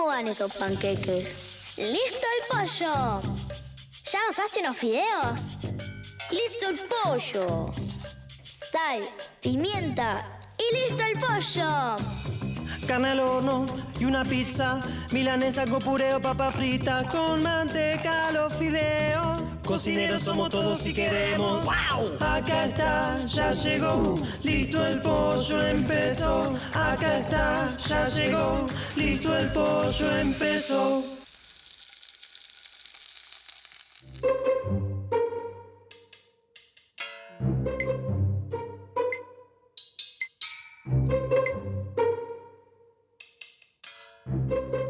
¿Cómo van esos panqueques? ¡Listo el pollo! ¿Ya asaste unos fideos? ¡Listo el pollo! Sal, pimienta ¡Y listo el pollo! Carne al horno y una pizza, milanesa con pureo, papa frita, con manteca los fideos. Cocineros somos todos si queremos. ¡Wow! Acá está, ya llegó, listo el pollo empezó. Acá está, ya llegó, listo el pollo empezó.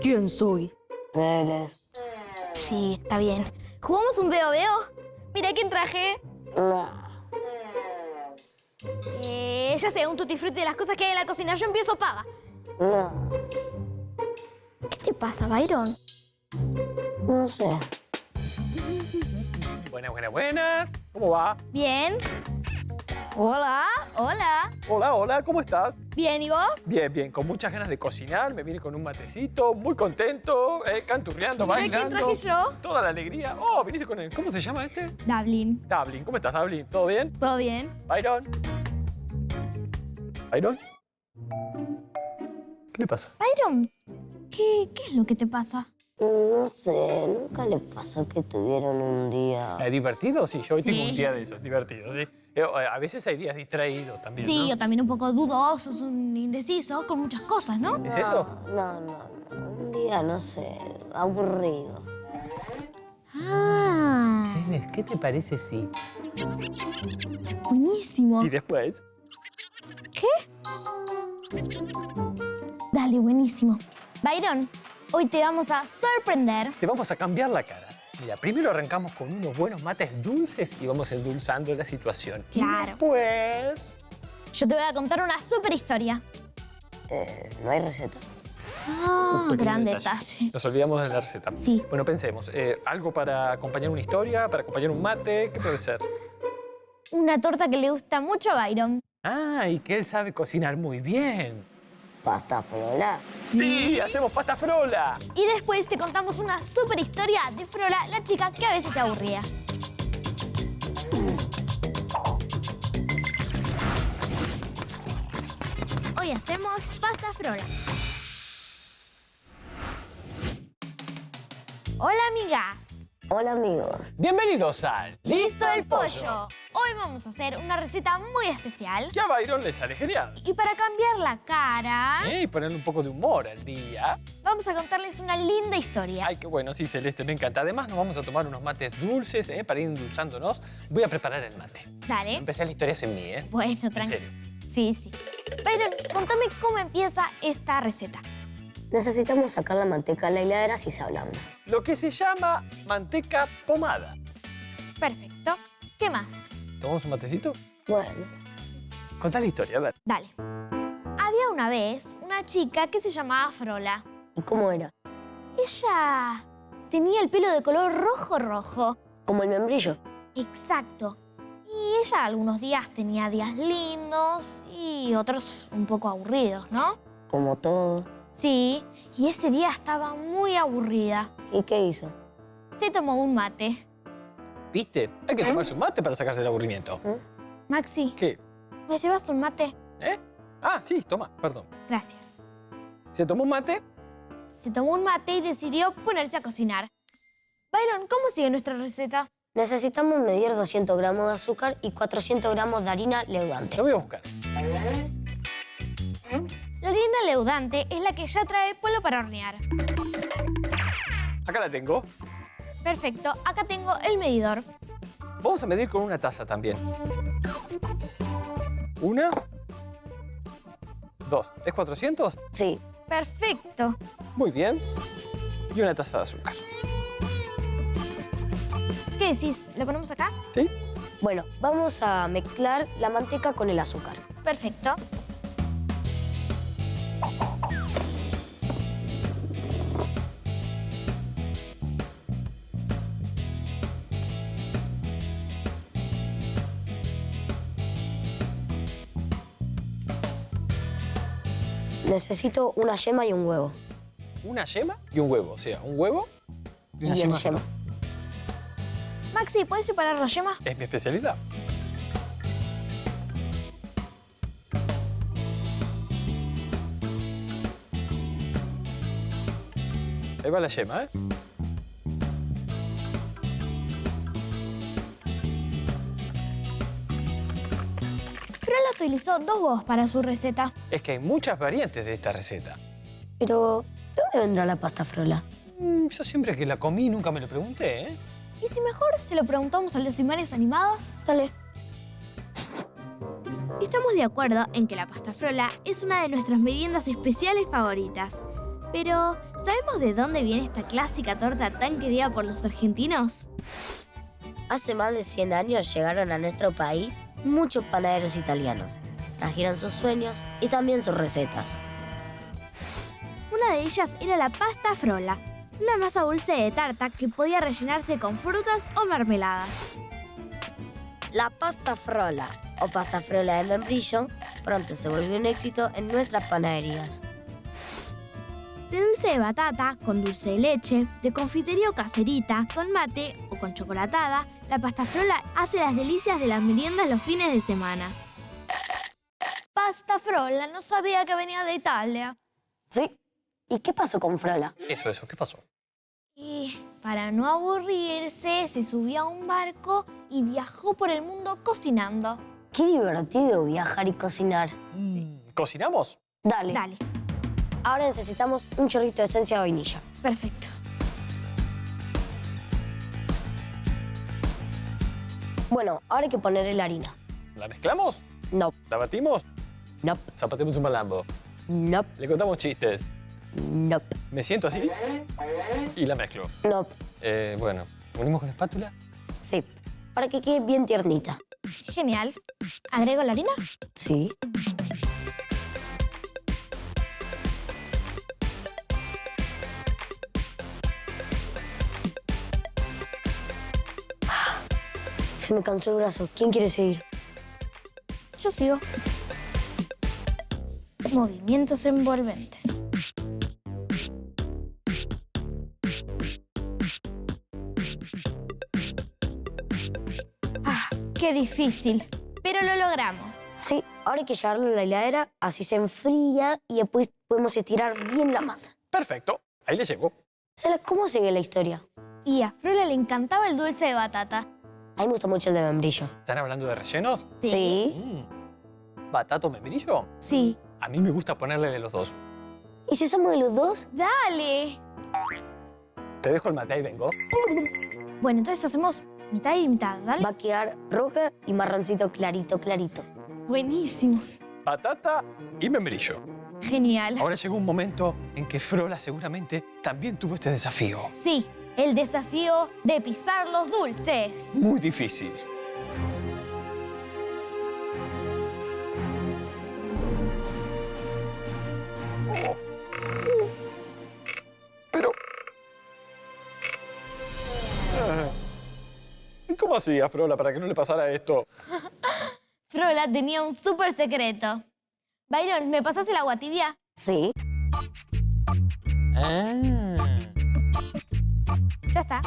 ¿Quién soy? Eres. Sí, está bien. ¿Jugamos un veo-veo? Mira quién traje. Ya sé, un tutti frutti de las cosas que hay en la cocina. Yo empiezo pava. No, ¿Qué te pasa, Byron? no sé. Buenas, buenas, buenas. ¿Cómo va? Bien. Hola, hola. Hola, hola, ¿cómo estás? Bien, ¿y vos? Bien, bien, con muchas ganas de cocinar. Me vine con un matecito, muy contento, canturreando, Mira quién bailando. traje yo. Toda la alegría. Oh, viniste con él. ¿Cómo se llama este? Dublin. Dublin. ¿Cómo estás, Dublin? ¿Todo bien? ¿Todo bien? Byron. ¿Byron? ¿Qué le pasa? Byron, ¿qué es lo que te pasa? No sé, nunca les pasó que tuvieron un día. ¿Divertido? Sí, yo hoy tengo Sí. un día de esos, divertido, sí. A veces hay días distraídos también, Sí, ¿no? yo también un poco dudoso, es un indeciso con muchas cosas, ¿no? ¿Es eso? No. Un día, no sé, aburrido. Ah, Cenes, ¿qué te parece si? buenísimo. Y después, Dale, buenísimo. Byron, hoy te vamos a sorprender. te vamos a cambiar la cara. Mira, primero arrancamos con unos buenos mates dulces y vamos endulzando la situación. Claro. Y después... Yo te voy a contar una super historia. No hay receta. Ah, Un pequeño gran detalle. Nos olvidamos de la receta. Sí. Bueno, pensemos. ¿Algo para acompañar una historia? ¿Para acompañar un mate? ¿Qué puede ser? Una torta que le gusta mucho a Byron. Ah, y que él sabe cocinar muy bien. Pasta frola. ¡Sí! ¡Hacemos pasta frola! Y después te contamos una super historia de Frola, la chica que a veces se aburría. Hoy hacemos pasta Frola. Hola, amigas. Hola, amigos. Bienvenidos al... ¡Listo el pollo! Hoy vamos a hacer una receta muy especial. Que a Byron le sale genial. Y para cambiar la cara, Y ponerle un poco de humor al día. vamos a contarles una linda historia. Ay, qué bueno, sí, Celeste, me encanta. Además, nos vamos a tomar unos mates dulces, para ir endulzándonos. Voy a preparar el mate. Dale. Empecé la historia sin mí, ¿eh? Bueno, En tranquilo. serio. Sí. Byron, contame cómo empieza esta receta. Necesitamos sacar la manteca de la heladera si se blanda. Lo que se llama manteca pomada. Perfecto. ¿Qué más? ¿Tomamos un matecito? Bueno, Contá la historia, a ver. Dale. Había una vez una chica que se llamaba Frola. ¿y cómo era? Ella tenía el pelo de color rojo. Como el membrillo. Exacto. Y ella algunos días tenía días lindos y otros un poco aburridos, ¿no? Como todo. Sí, y ese día estaba muy aburrida. ¿Y qué hizo? Se tomó un mate. ¿Viste? Hay que tomarse un mate para sacarse el aburrimiento. Maxi, ¿Qué? ¿me llevas un mate? ¿Eh? Ah, sí, toma, perdón. Gracias. ¿Se tomó un mate? Se tomó un mate y decidió ponerse a cocinar. Byron, ¿cómo sigue nuestra receta? Necesitamos medir 200 gramos de azúcar y 400 gramos de harina leudante. Lo voy a buscar. La harina leudante es la que ya trae polvo para hornear. Acá la tengo. Perfecto, acá tengo el medidor. Vamos a medir con una taza también. Una. Dos. ¿Es 400? Sí. Perfecto. Muy bien. Y una taza de azúcar. ¿Qué decís? ¿Lo ponemos acá? ¿Sí? Bueno, vamos a mezclar la manteca con el azúcar. Perfecto. Necesito una yema y un huevo. una yema y un huevo. O sea, un huevo y una yema. Maxi, ¿puedes separar la yema? Es mi especialidad. Ahí va la yema, ¿eh? Frola utilizó 2 huevos para su receta. Es que hay muchas variantes de esta receta. Pero, ¿de dónde vendrá la pasta frola? Yo siempre que la comí nunca me lo pregunté, ¿eh? ¿Y si mejor se lo preguntamos a los imanes animados? Dale. Estamos de acuerdo en que la pasta frola es una de nuestras meriendas especiales favoritas. Pero, ¿sabemos de dónde viene esta clásica torta tan querida por los argentinos? Hace más de 100 años llegaron a nuestro país muchos panaderos italianos. Trajeron sus sueños y también sus recetas. Una de ellas era la pasta frola, una masa dulce de tarta que podía rellenarse con frutas o mermeladas. La pasta frola, o pasta frola de membrillo, pronto se volvió un éxito en nuestras panaderías. De dulce de batata, con dulce de leche, de confitería o caserita, con mate o con chocolatada, la pasta frola hace las delicias de las meriendas los fines de semana. Pasta frola, no sabía que venía de Italia. ¿Sí? ¿Y qué pasó con frola? Eso, ¿qué pasó? Y para no aburrirse, se subió a un barco y viajó por el mundo cocinando. Qué divertido viajar y cocinar. ¿Cocinamos? Dale. Dale, Ahora necesitamos un chorrito de esencia de vainilla. perfecto. Bueno, ahora hay que ponerle la harina. ¿La mezclamos? No, ¿La batimos? no, Zapatemos un malambo. no, Le contamos chistes. no, Me siento así y la mezclo. no. Bueno, ¿unimos con la espátula? Sí, para que quede bien tiernita. Genial. ¿Agrego la harina? Sí. Se me cansó el brazo. ¿Quién quiere seguir? Yo sigo. Movimientos envolventes. Qué difícil, pero lo logramos. Sí, ahora hay que llevarlo a la heladera, así se enfría y después podemos estirar bien la masa. Perfecto, ahí le llevo. Sara, ¿cómo sigue la historia? Y a Frola le encantaba el dulce de batata. A mí me gusta mucho el de membrillo. ¿Están hablando de rellenos? Sí. ¿Batato membrillo? Sí. A mí me gusta ponerle de los dos. ¿Y si usamos de los dos? ¡Dale! Te dejo el mate y vengo. Bueno, entonces hacemos mitad y mitad, ¿dale? Va a quedar roja y marroncito clarito, clarito. Buenísimo. Batata y membrillo. Genial. Ahora llegó un momento en que Frola seguramente también tuvo este desafío. Sí, el desafío de pisar los dulces. Muy difícil. Pero... ¿Cómo hacía Frola para que no le pasara esto? Frola tenía un súper secreto. Byron, ¿me pasas el agua tibia? Sí. Ya está.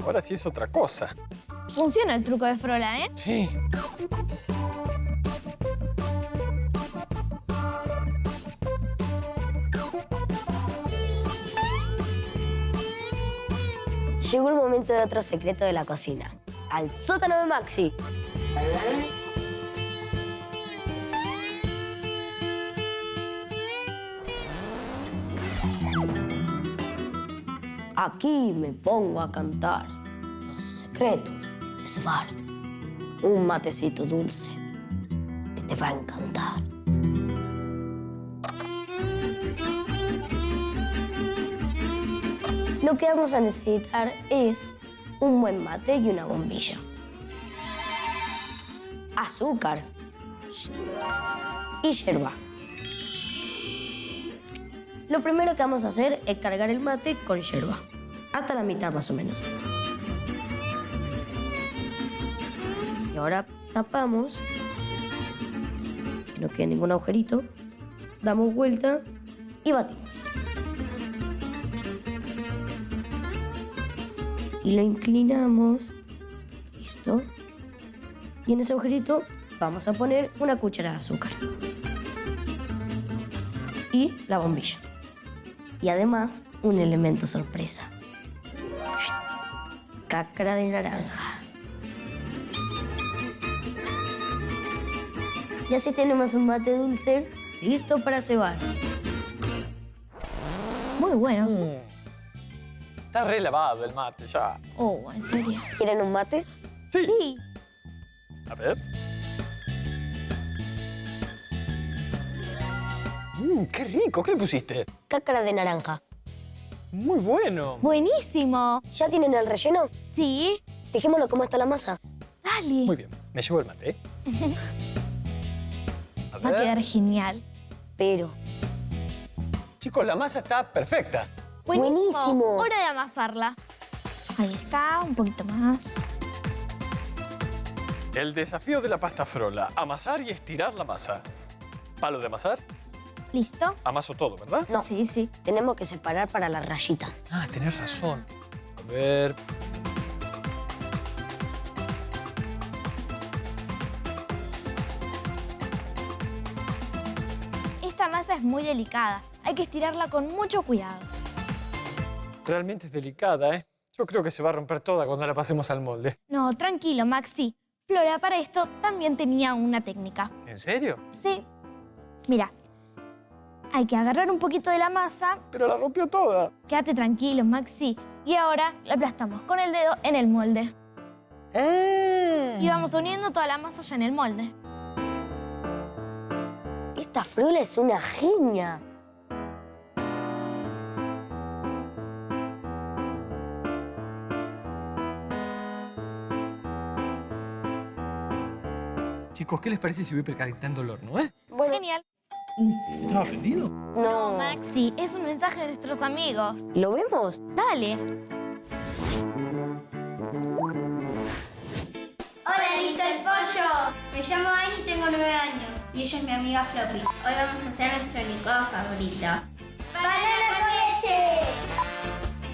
Ahora sí es otra cosa. Funciona el truco de Frola, ¿eh? Sí. Llegó el momento de otro secreto de la cocina. Al sótano de Maxi. Aquí me pongo a cantar los secretos de Svar. Un matecito dulce que te va a encantar. Lo que vamos a necesitar es un buen mate y una bombilla. Azúcar. Y yerba. Lo primero que vamos a hacer es cargar el mate con yerba. Hasta la mitad más o menos. Y ahora tapamos. Que no quede ningún agujerito. Damos vuelta y batimos. Y lo inclinamos. Listo. Y en ese agujerito vamos a poner una cucharada de azúcar. Y la bombilla. Y además, un elemento sorpresa. Cáscara de naranja. Y así tenemos un mate dulce listo para cebar. Muy buenos. Está re lavado el mate ya. Oh, ¿en serio? ¿Quieren un mate? Sí. Sí. A ver. ¡Qué rico! ¿Qué le pusiste? Cáscara de naranja. Muy bueno. Buenísimo. ¿Ya tienen el relleno? Sí. Fijémonos cómo está la masa. Dale. Muy bien. Me llevo el mate. A Va a ver. quedar genial. Pero Chicos, la masa está perfecta. Buenísimo. Hora de amasarla. Ahí está, un poquito más. El desafío de la pasta frola. Amasar y estirar la masa. Palo de amasar. ¿Listo? Amaso todo, ¿verdad? No. Sí, sí. tenemos que separar para las rayitas. Ah, tenés razón. A ver. Esta masa es muy delicada. Hay que estirarla con mucho cuidado. Realmente es delicada, ¿eh? Yo creo que se va a romper toda cuando la pasemos al molde. No, tranquilo, Maxi. Flora para esto también tenía una técnica. ¿En serio? Sí. Mira, hay que agarrar un poquito de la masa. Pero la rompió toda. Quédate tranquilo, Maxi. Y ahora la aplastamos con el dedo en el molde. Y vamos uniendo toda la masa ya en el molde. Esta Frola es una genia. Chicos, ¿qué les parece si voy precalentando el horno, Bueno, Genial. ¿Estaba prendido? no. Maxi, es un mensaje de nuestros amigos. ¿Lo vemos? Dale. Hola, listo el pollo. Me llamo Ani y tengo 9 años. Y ella es mi amiga Floppy. Hoy vamos a hacer nuestro licuado favorito. ¡Banana con leche!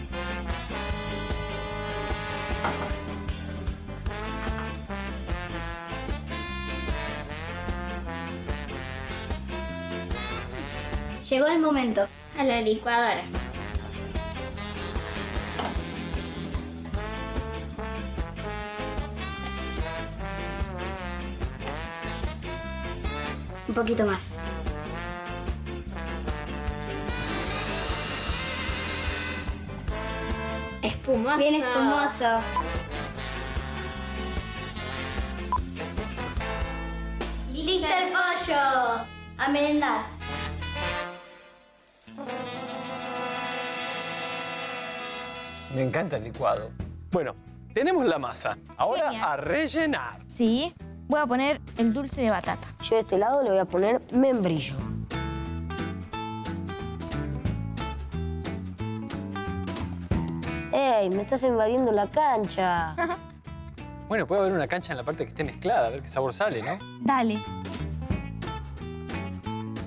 Llegó el momento. A la licuadora. Un poquito más. Espumoso. Bien espumoso. ¡Listo el pollo! A merendar. Me encanta el licuado. Bueno, tenemos la masa. Ahora Genial. a rellenar. Sí. Voy a poner el dulce de batata. Yo de este lado le voy a poner membrillo. ¡Ey! Me estás invadiendo la cancha. Bueno, puede haber una cancha en la parte que esté mezclada, a ver qué sabor sale, ¿no? Dale.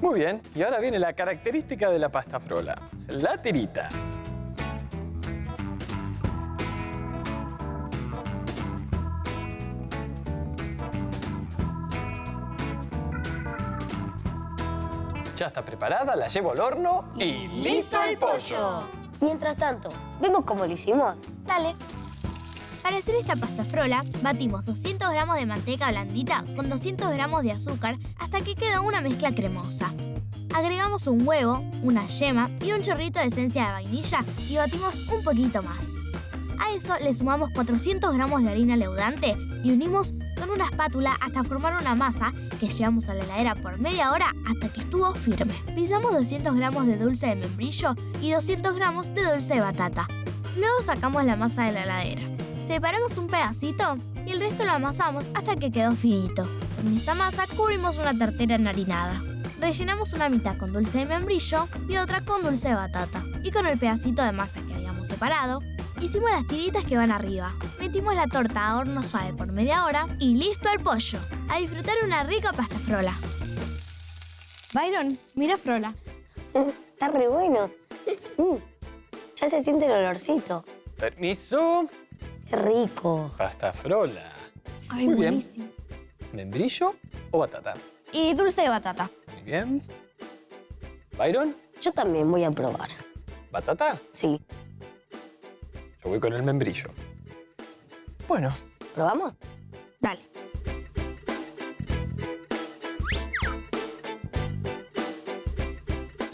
Muy bien, y ahora viene la característica de la pasta frola, la tirita. Ya está preparada, la llevo al horno y ¡listo el pollo! Mientras tanto, ¿vemos cómo lo hicimos? Dale. Para hacer esta pasta frola, batimos 200 gramos de manteca blandita con 200 gramos de azúcar hasta que queda una mezcla cremosa. Agregamos un huevo, una yema y un chorrito de esencia de vainilla y batimos un poquito más. A eso le sumamos 400 gramos de harina leudante y unimos con una espátula hasta formar una masa que llevamos a la heladera por media hora hasta que estuvo firme. Pisamos 200 gramos de dulce de membrillo y 200 gramos de dulce de batata. Luego sacamos la masa de la heladera. Separamos un pedacito y el resto lo amasamos hasta que quedó finito. En esa masa cubrimos una tartera enharinada. Rellenamos una mitad con dulce de membrillo y otra con dulce de batata. Y con el pedacito de masa que habíamos separado, hicimos las tiritas que van arriba. Metimos la torta a horno suave por media hora y listo el pollo. A disfrutar una rica pasta frola. Byron, mira frola. Está re bueno. Ya se siente el olorcito. Permiso. Qué rico. Pasta frola. Ay, Muy bien. buenísimo. ¿Membrillo o batata? Y dulce de batata. Muy bien. ¿Byron? Yo también voy a probar. ¿Batata? Sí. Yo voy con el membrillo. Bueno, ¿Probamos? Dale.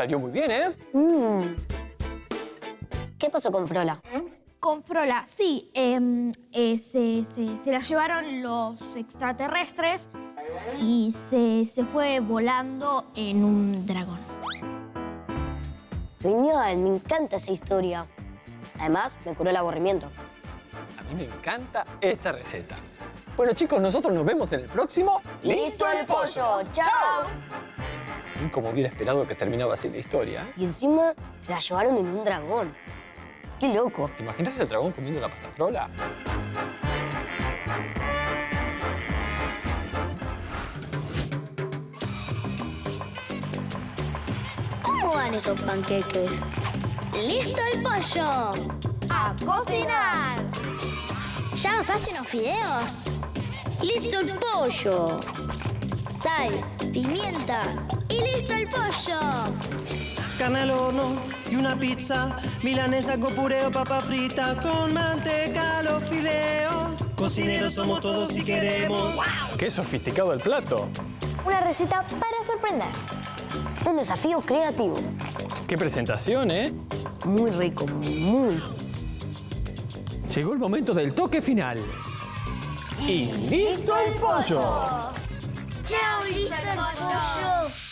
salió muy bien, ¿eh? ¿Qué pasó con Frola? Con Frola, sí. Se la llevaron los extraterrestres y se fue volando en un dragón. Genial, me encanta esa historia. Además, me curó el aburrimiento. A mí me encanta esta receta. Bueno, chicos, nosotros nos vemos en el próximo... ¡Listo el pollo! ¡Chao! Como hubiera esperado que terminaba así la historia, ¿eh? Y encima se la llevaron en un dragón. ¡Qué loco! ¿Te imaginas el dragón comiendo la pasta frola? ¿Cómo van esos panqueques? ¡Listo el pollo! ¡A cocinar! ¿Ya asaste unos fideos? ¡Listo el pollo! Sal, pimienta y listo el pollo. Carne al horno y una pizza, milanesa con pureo, papa frita, con manteca, los fideos. Cocineros somos todos si queremos. ¡Qué sofisticado el plato! Una receta para sorprender. Un desafío creativo. ¡Qué presentación, eh! Muy rico, muy. Llegó el momento del toque final. ¡Y listo el pollo! ¡Chao, listo el pollo!